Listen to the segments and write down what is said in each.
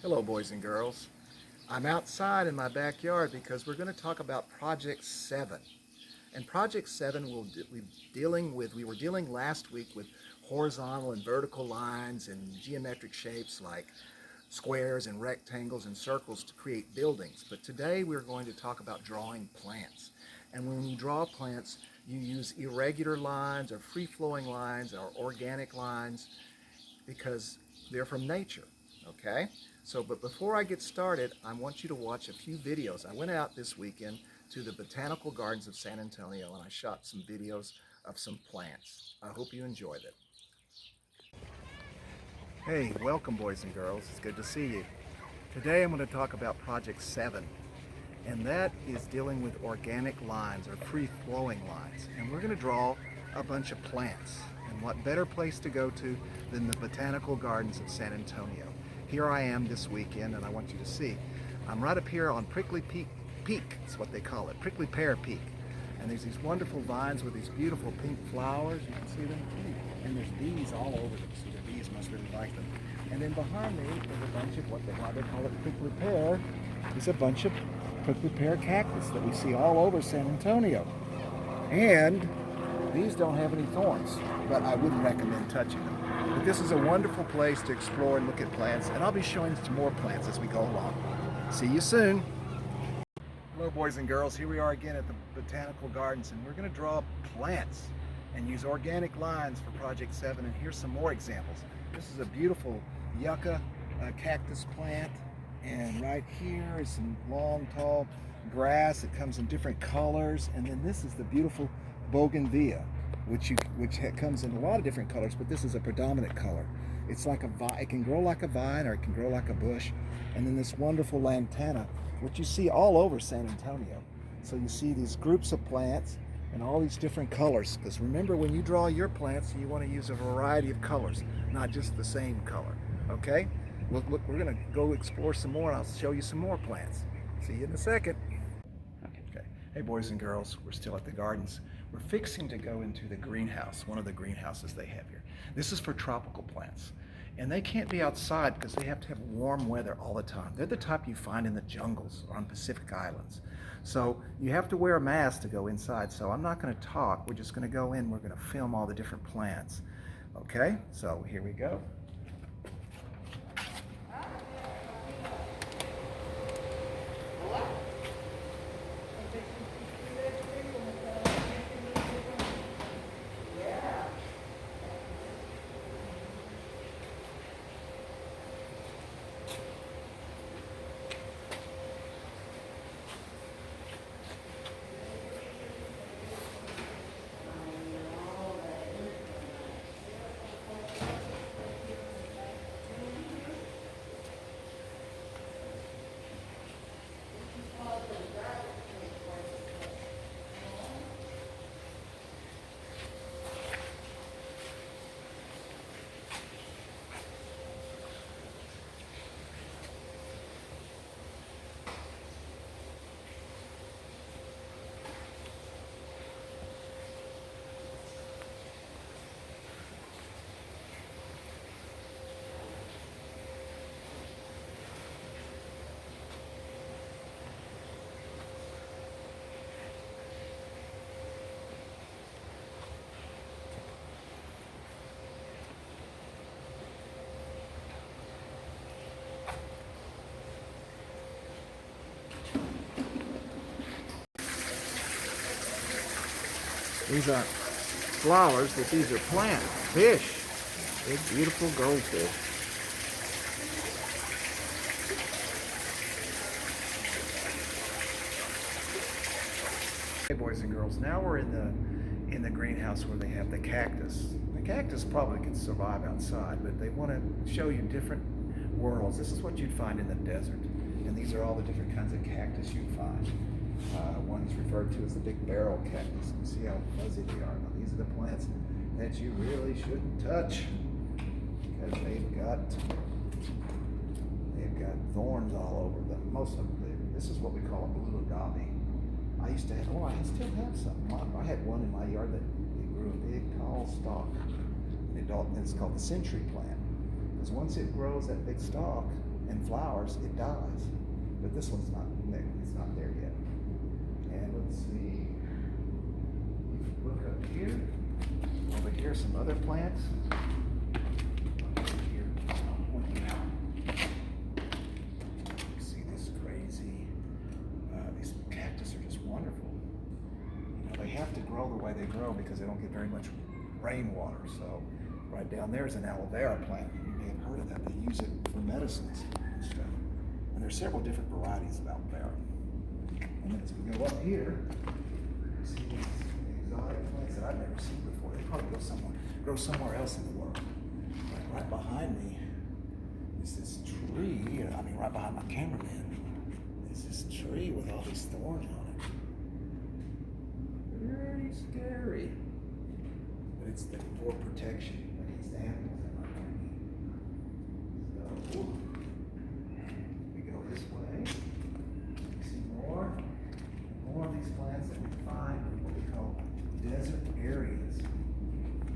Hello, boys and girls. I'm outside in my backyard because we're going to talk about Project 7. And Project 7 we were dealing last week with horizontal and vertical lines and geometric shapes like squares and rectangles and circles to create buildings. But today we're going to talk about drawing plants. And when you draw plants, you use irregular lines or free-flowing lines or organic lines because they're from nature, okay? But before I get started, I want you to watch a few videos. I went out this weekend to the Botanical Gardens of San Antonio and I shot some videos of some plants. I hope you enjoyed it. Hey, welcome boys and girls. It's good to see you. Today I'm going to talk about Project 7, and that is dealing with organic lines or free-flowing lines. And we're going to draw a bunch of plants. And what better place to go to than the Botanical Gardens of San Antonio? Here I am this weekend, and I want you to see. I'm right up here on Prickly Peak, it's what they call it, Prickly Pear Peak. And there's these wonderful vines with these beautiful pink flowers. You can see them. And there's bees all over them. So the bees must really like them. And then behind me, there's a bunch of why they call it prickly pear. There's a bunch of prickly pear cactus that we see all over San Antonio. And these don't have any thorns, but I wouldn't recommend touching them. But this is a wonderful place to explore and look at plants, and I'll be showing some more plants as we go along. See you soon. Hello boys and girls, here we are again at the Botanical Gardens, and we're going to draw plants and use organic lines for Project 7, and here's some more examples. This is a beautiful yucca cactus plant, and right here is some long tall grass. It comes in different colors, and then this is the beautiful bougainvillea, which comes in a lot of different colors, but this is a predominant color. It's like a vine. It can grow like a vine or it can grow like a bush. And then this wonderful lantana, which you see all over San Antonio. So you see these groups of plants and all these different colors, because remember, when you draw your plants, you want to use a variety of colors, not just the same color. Okay? Look, we're going to go explore some more, and I'll show you some more plants. See you in a second. Okay. Hey boys and girls, we're still at the gardens. We're fixing to go into the greenhouse, one of the greenhouses they have here. This is for tropical plants. And they can't be outside because they have to have warm weather all the time. They're the type you find in the jungles or on Pacific Islands. So you have to wear a mask to go inside. So I'm not going to talk. We're just going to go in. We're going to film all the different plants. Okay, so here we go. These aren't flowers, but these are plants, fish, big beautiful goldfish. Hey boys and girls, now we're in the greenhouse where they have the cactus. The cactus probably can survive outside, but they want to show you different worlds. This is what you'd find in the desert, and these are all the different kinds of cactus you'd find. One's referred to as the big barrel cactus. You see how fuzzy they are. Now these are the plants that you really shouldn't touch because they've got thorns all over them. Most of them. This is what we call a blue agave. I used to have, I still have some. I had one in my yard that it grew a big tall stalk. And it's called the century plant. Because once it grows that big stalk, and flowers, it dies. But this one's not, it's not there yet. And let's see, look up here. Over here, some other plants. Over here, see this crazy, these cactus are just wonderful. You know, they have to grow the way they grow because they don't get very much rainwater. So right down there is an aloe vera plant. You may have heard of that. They use it for medicines and stuff. And there's several different varieties of aloe vera. And then as we go up here, we see these exotic plants that I've never seen before. They probably grow somewhere else in the world. Right behind me is this tree. I mean, right behind my cameraman is this tree with all these thorns on it. Very scary. But it's for protection against animals that might come in. So we go this way. We see more of these plants that we find in what we call desert areas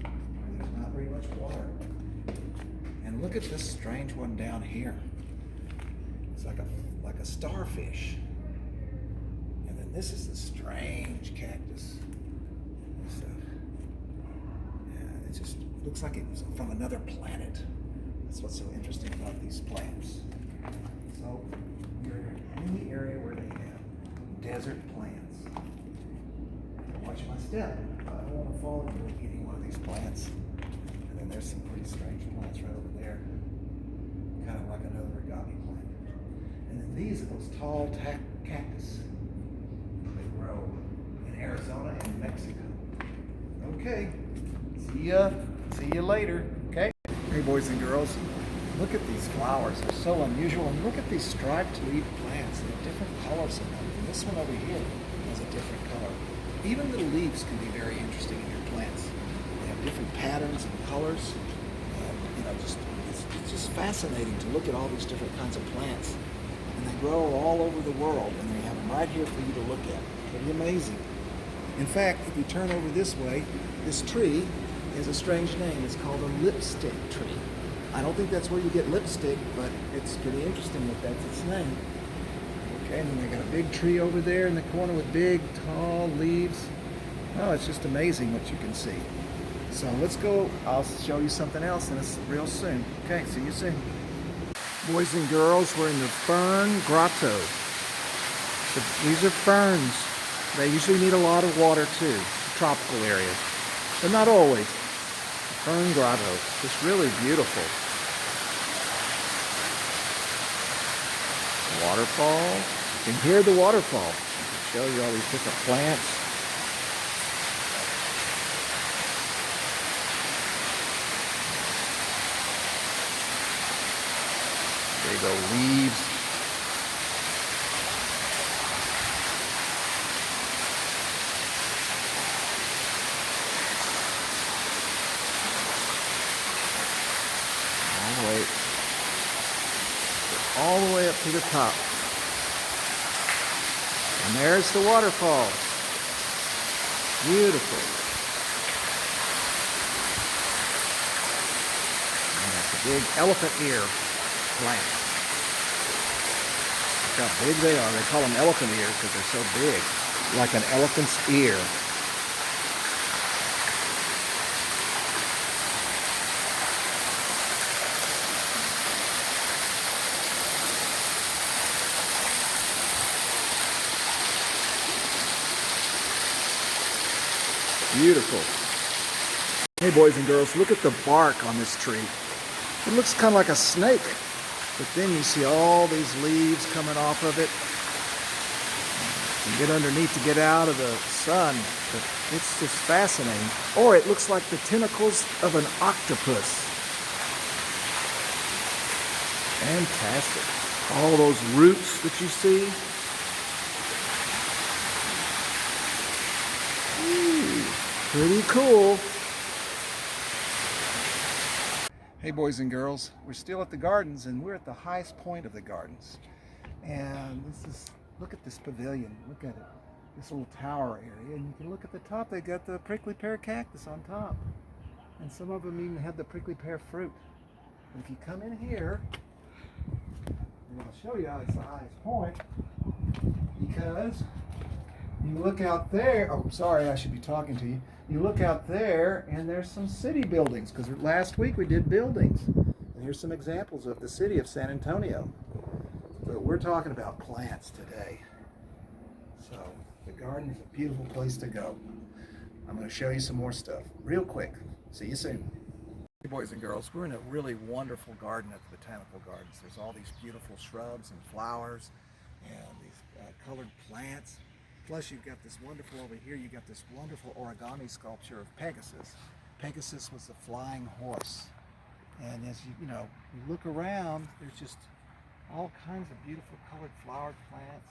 where there's not very much water. And look at this strange one down here. It's like a starfish. And then this is the strange cactus. So, yeah, it just looks like it was from another planet. That's what's so interesting about these plants. So you're in the area where they have desert plants. Watch my step. I don't want to fall into any one of these plants. And then there's some pretty strange plants right over there. Kind of like another agave plant. And then these are those tall cactus. They grow in Arizona and Mexico. Okay. See you later. Okay. Hey boys and girls, look at these flowers. They're so unusual. And look at these striped leaf plants. They have different colors in them. And this one over here has a different color. Even the leaves can be very interesting in your plants. They have different patterns and colors. And, it's just fascinating to look at all these different kinds of plants. And they grow all over the world, and they have them right here for you to look at. Pretty amazing. In fact, if you turn over this way, this tree has a strange name. It's called a lipstick tree. I don't think that's where you get lipstick, but it's pretty interesting that that's its name. Okay, and then they got a big tree over there in the corner with big, tall leaves. Oh, it's just amazing what you can see. So let's go. I'll show you something else real soon. Okay, see you soon. Boys and girls, we're in the Fern Grotto. These are ferns. They usually need a lot of water too, tropical areas, but not always. Fern Grotto, just really beautiful. Waterfall. You can hear the waterfall. I'll show you all these different plants. There you go, leaves. All the way up to the top. And there's the waterfall. Beautiful. And that's a big elephant ear plant. Look how big they are. They call them elephant ears because they're so big. Like an elephant's ear. Beautiful. Hey boys and girls, look at the bark on this tree. It looks kind of like a snake, but then you see all these leaves coming off of it. You get underneath to get out of the sun, but it's just fascinating. Or it looks like the tentacles of an octopus. Fantastic. All those roots that you see. Pretty cool. Hey boys and girls, we're still at the gardens and we're at the highest point of the gardens. And look at this pavilion, look at it. This little tower area, and you can look at the top, they got the prickly pear cactus on top. And some of them even have the prickly pear fruit. And if you come in here, show you how it's the highest point because you look out there. Oh, sorry, I should be talking to you. You look out there, and there's some city buildings because last week we did buildings. And here's some examples of the city of San Antonio. But we're talking about plants today. So the garden is a beautiful place to go. I'm going to show you some more stuff real quick. See you soon. Hey boys and girls, we're in a really wonderful garden at the Botanical Gardens. There's all these beautiful shrubs and flowers and these colored plants. Plus you've got this wonderful, over here you got this wonderful origami sculpture of Pegasus. Pegasus was the flying horse. And as you look around, there's just all kinds of beautiful colored flowered plants.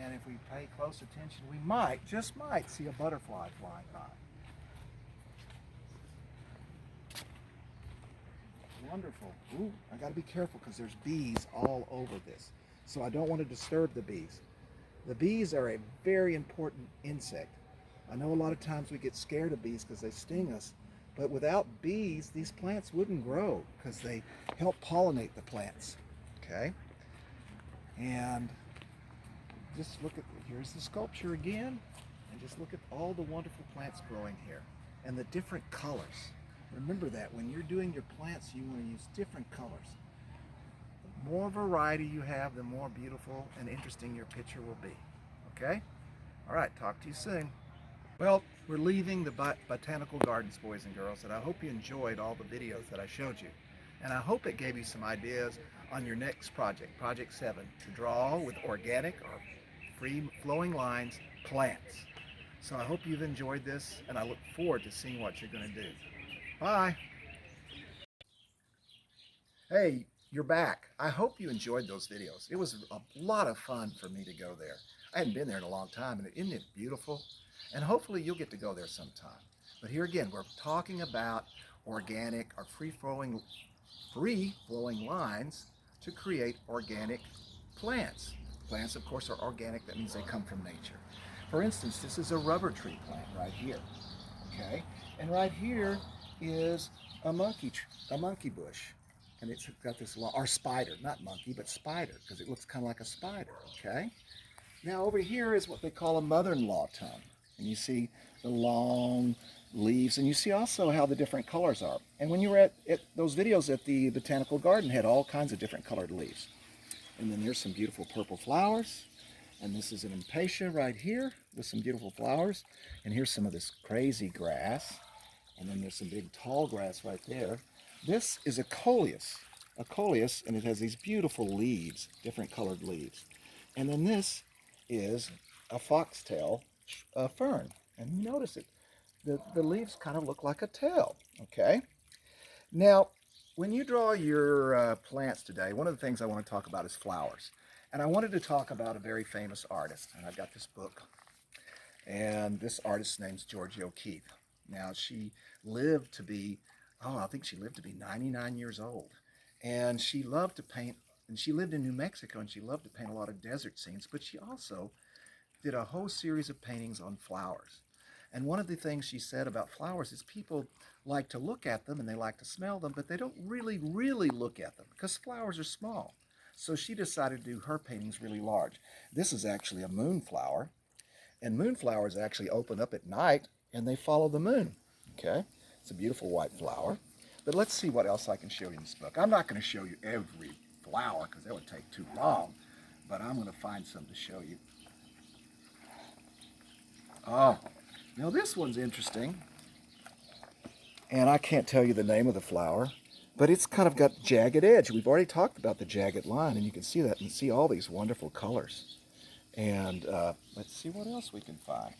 And if we pay close attention, we might, just might, see a butterfly flying by. Wonderful. Ooh, I got to be careful because there's bees all over this. So I don't want to disturb the bees. The bees are a very important insect. I know a lot of times we get scared of bees because they sting us, but without bees, these plants wouldn't grow because they help pollinate the plants. Okay? And just look at, here's the sculpture again, and just look at all the wonderful plants growing here and the different colors. Remember that when you're doing your plants, you want to use different colors. The more variety you have, the more beautiful and interesting your picture will be. Okay? All right, talk to you soon. Well, we're leaving the Botanical Gardens, boys and girls, and I hope you enjoyed all the videos that I showed you. And I hope it gave you some ideas on your next project, Project 7, to draw with organic or free-flowing lines plants. So I hope you've enjoyed this, and I look forward to seeing what you're going to do. Bye. Hey, you're back. I hope you enjoyed those videos. It was a lot of fun for me to go there. I hadn't been there in a long time, and isn't it beautiful? And hopefully you'll get to go there sometime. But here again, we're talking about organic or free-flowing lines to create organic plants. Plants, of course, are organic. That means they come from nature. For instance, this is a rubber tree plant right here. Okay, and right here is a monkey bush, and it's got this long, or spider, not monkey, but spider, because it looks kind of like a spider. Okay. Now over here is what they call a mother-in-law tongue, and you see the long leaves, and you see also how the different colors are. And when you were at those videos at the Botanical Garden, had all kinds of different colored leaves. And then there's some beautiful purple flowers. And this is an Amphasia right here with some beautiful flowers. And here's some of this crazy grass. And then there's some big tall grass right there. This is a coleus, and it has these beautiful leaves, different colored leaves. And then this is a foxtail fern. And you notice it, the leaves kind of look like a tail, okay? Now, when you draw your plants today, one of the things I want to talk about is flowers. And I wanted to talk about a very famous artist. And I've got this book. And this artist's name's Georgia O'Keeffe. Now, she lived to be, I think she lived to be 99 years old. And she loved to paint, and she lived in New Mexico, and she loved to paint a lot of desert scenes, but she also did a whole series of paintings on flowers. And one of the things she said about flowers is people like to look at them and they like to smell them, but they don't really look at them because flowers are small. So she decided to do her paintings really large. This is actually a moonflower, and moonflowers actually open up at night and they follow the moon. Okay, it's a beautiful white flower. But let's see what else I can show you in this book. I'm not going to show you every flower because that would take too long, but I'm going to find some to show you. Oh, now this one's interesting, and I can't tell you the name of the flower, but it's kind of got jagged edge. We've already talked about the jagged line, and you can see that and see all these wonderful colors. And let's see what else we can find.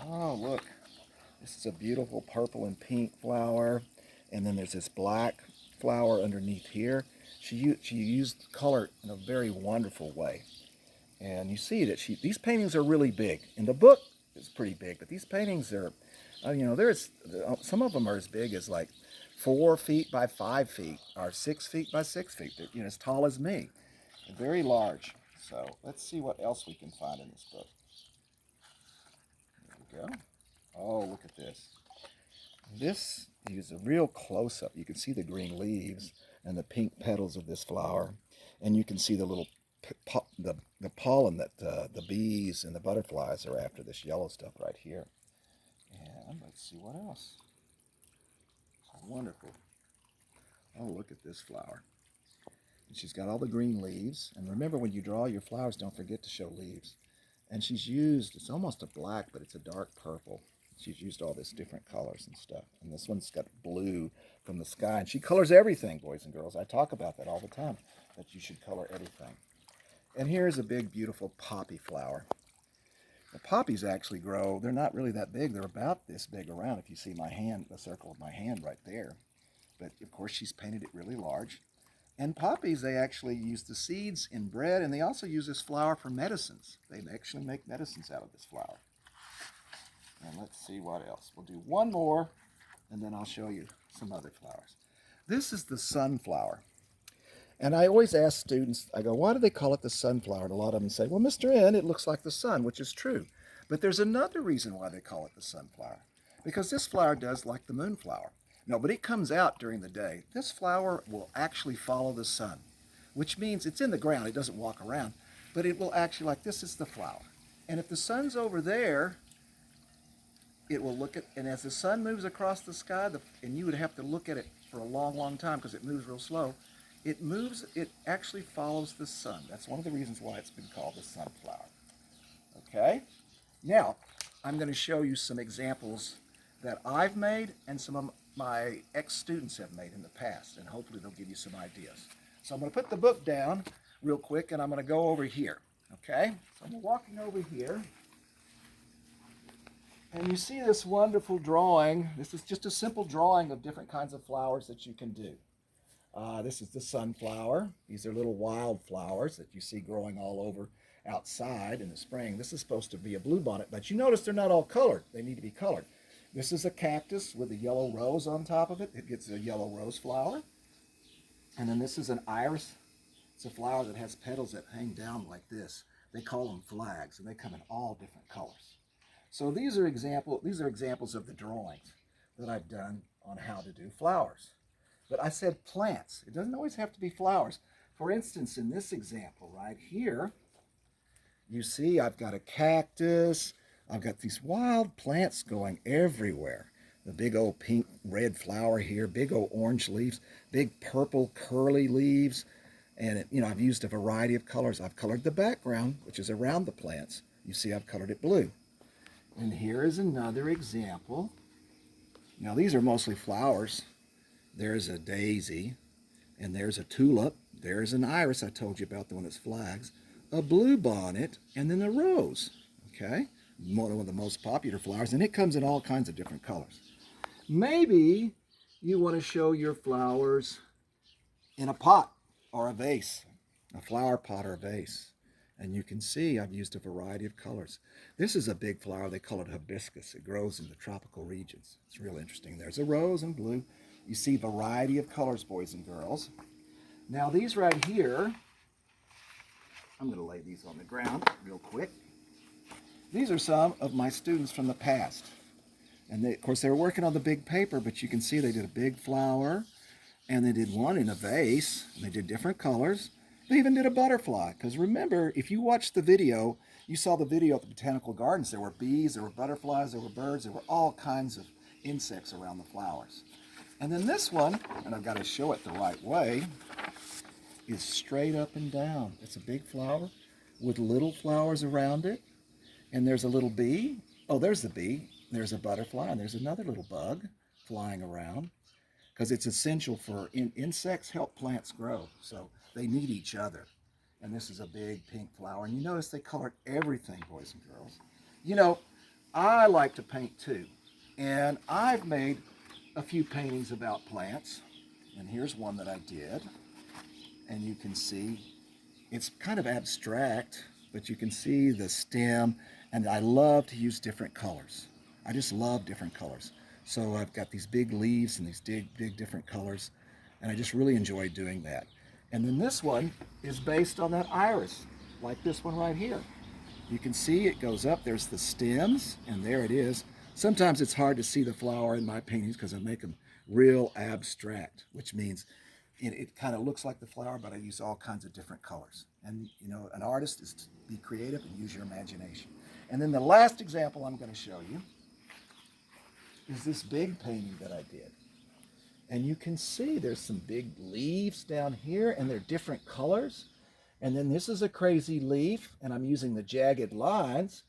Oh, look, this is a beautiful purple and pink flower, and then there's this black flower underneath here. She used color in a very wonderful way. And you see that these paintings are really big. And the book is pretty big, but these paintings are, some of them are as big as like 4 feet by 5 feet, or 6 feet by 6 feet. They're, as tall as me. They're very large. So let's see what else we can find in this book. There we go. Oh, look at this. this is a real close-up. You can see the green leaves and the pink petals of this flower, and you can see the little the pollen that the bees and the butterflies are after, this yellow stuff right here. And let's see what else. It's wonderful. Oh, look at this flower. And she's got all the green leaves. And remember, when you draw your flowers, don't forget to show leaves. And she's used, it's almost a black, but it's a dark purple. She's used all this different colors and stuff. And this one's got blue from the sky. And she colors everything, boys and girls. I talk about that all the time, that you should color everything. And here's a big, beautiful poppy flower. The poppies actually grow, they're not really that big. They're about this big around, if you see my hand, the circle of my hand right there. But of course, she's painted it really large. And poppies, they actually use the seeds in bread, and they also use this flower for medicines. They actually make medicines out of this flower. And let's see what else. We'll do one more, and then I'll show you some other flowers. This is the sunflower. And I always ask students, I go, why do they call it the sunflower? And a lot of them say, well, Mr. N, it looks like the sun, which is true. But there's another reason why they call it the sunflower. Because this flower does like the moonflower. No, but it comes out during the day. This flower will actually follow the sun, which means it's in the ground. It doesn't walk around, but it will actually, like this is the flower. And if the sun's over there, it will look at, and as the sun moves across the sky, and you would have to look at it for a long, long time because it moves real slow, it actually follows the sun. That's one of the reasons why it's been called the sunflower. Okay? Now, I'm going to show you some examples that I've made and some of my ex-students have made in the past, and hopefully they'll give you some ideas. So I'm going to put the book down real quick, and I'm going to go over here. Okay? So I'm walking over here, and you see this wonderful drawing. This is just a simple drawing of different kinds of flowers that you can do. This is the sunflower. These are little wild flowers that you see growing all over outside in the spring. This is supposed to be a bluebonnet, but you notice they're not all colored. They need to be colored. This is a cactus with a yellow rose on top of it. It gets a yellow rose flower. And then this is an iris. It's a flower that has petals that hang down like this. They call them flags, and they come in all different colors. So these are examples of the drawings that I've done on how to do flowers. But I said plants. It doesn't always have to be flowers. For instance, in this example right here, you see I've got a cactus. I've got these wild plants going everywhere. The big old pink red flower here, big old orange leaves, big purple curly leaves. And I've used a variety of colors. I've colored the background, which is around the plants. You see I've colored it blue. And here is another example. Now these are mostly flowers. There's a daisy, and there's a tulip. There's an iris, I told you about, the one that's flags, a bluebonnet, and then a rose, okay? One of the most popular flowers, and it comes in all kinds of different colors. Maybe you want to show your flowers in a pot or a vase, a flower pot or a vase. And you can see I've used a variety of colors. This is a big flower. They call it hibiscus. It grows in the tropical regions. It's real interesting. There's a rose and blue. You see variety of colors, boys and girls. Now these right here, I'm going to lay these on the ground real quick. These are some of my students from the past. And of course, they were working on the big paper, but you can see they did a big flower, and they did one in a vase, and they did different colors. They even did a butterfly, because remember, if you watched the video, you saw the video at the Botanical Gardens. There were bees, there were butterflies, there were birds, there were all kinds of insects around the flowers. And then this one, and I've got to show it the right way, is straight up and down. It's a big flower with little flowers around it. And there's a little bee. Oh, there's the bee. There's a butterfly, and there's another little bug flying around. Because it's essential for insects help plants grow. So they need each other. And this is a big pink flower. And you notice they colored everything, boys and girls. I like to paint too. And I've made a few paintings about plants. And here's one that I did. And you can see it's kind of abstract, but you can see the stem. And I love to use different colors. I just love different colors. So I've got these big leaves and these big different colors. And I just really enjoy doing that. And then this one is based on that iris, like this one right here. You can see it goes up. There's the stems, and there it is. Sometimes it's hard to see the flower in my paintings because I make them real abstract, which means it kind of looks like the flower, but I use all kinds of different colors. And you know, an artist is to be creative and use your imagination. And then the last example I'm going to show you is this big painting that I did. And you can see there's some big leaves down here, and they're different colors. And then this is a crazy leaf, and I'm using the jagged lines,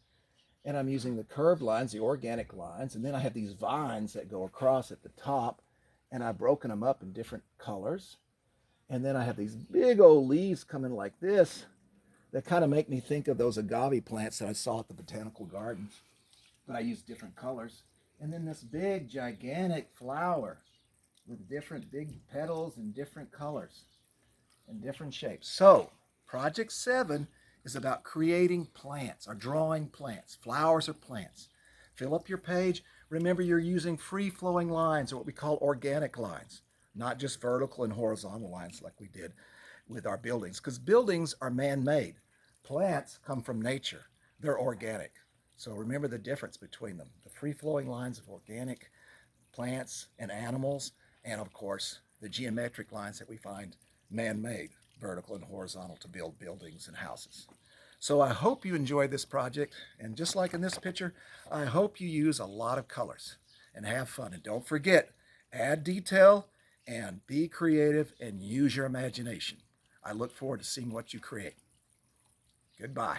and I'm using the curved lines, the organic lines. And then I have these vines that go across at the top, and I've broken them up in different colors. And then I have these big old leaves coming like this that kind of make me think of those agave plants that I saw at the botanical gardens. But I use different colors. And then this big, gigantic flower with different big petals and different colors and different shapes. So, Project 7 is about creating plants or drawing plants, flowers or plants. Fill up your page. Remember, you're using free-flowing lines, or what we call organic lines, not just vertical and horizontal lines like we did with our buildings, because buildings are man-made. Plants come from nature. They're organic. So remember the difference between them. The free-flowing lines of organic plants and animals, and of course, the geometric lines that we find man-made, vertical and horizontal, to build buildings and houses. So I hope you enjoy this project, and just like in this picture, I hope you use a lot of colors and have fun. And don't forget, add detail and be creative and use your imagination. I look forward to seeing what you create. Goodbye.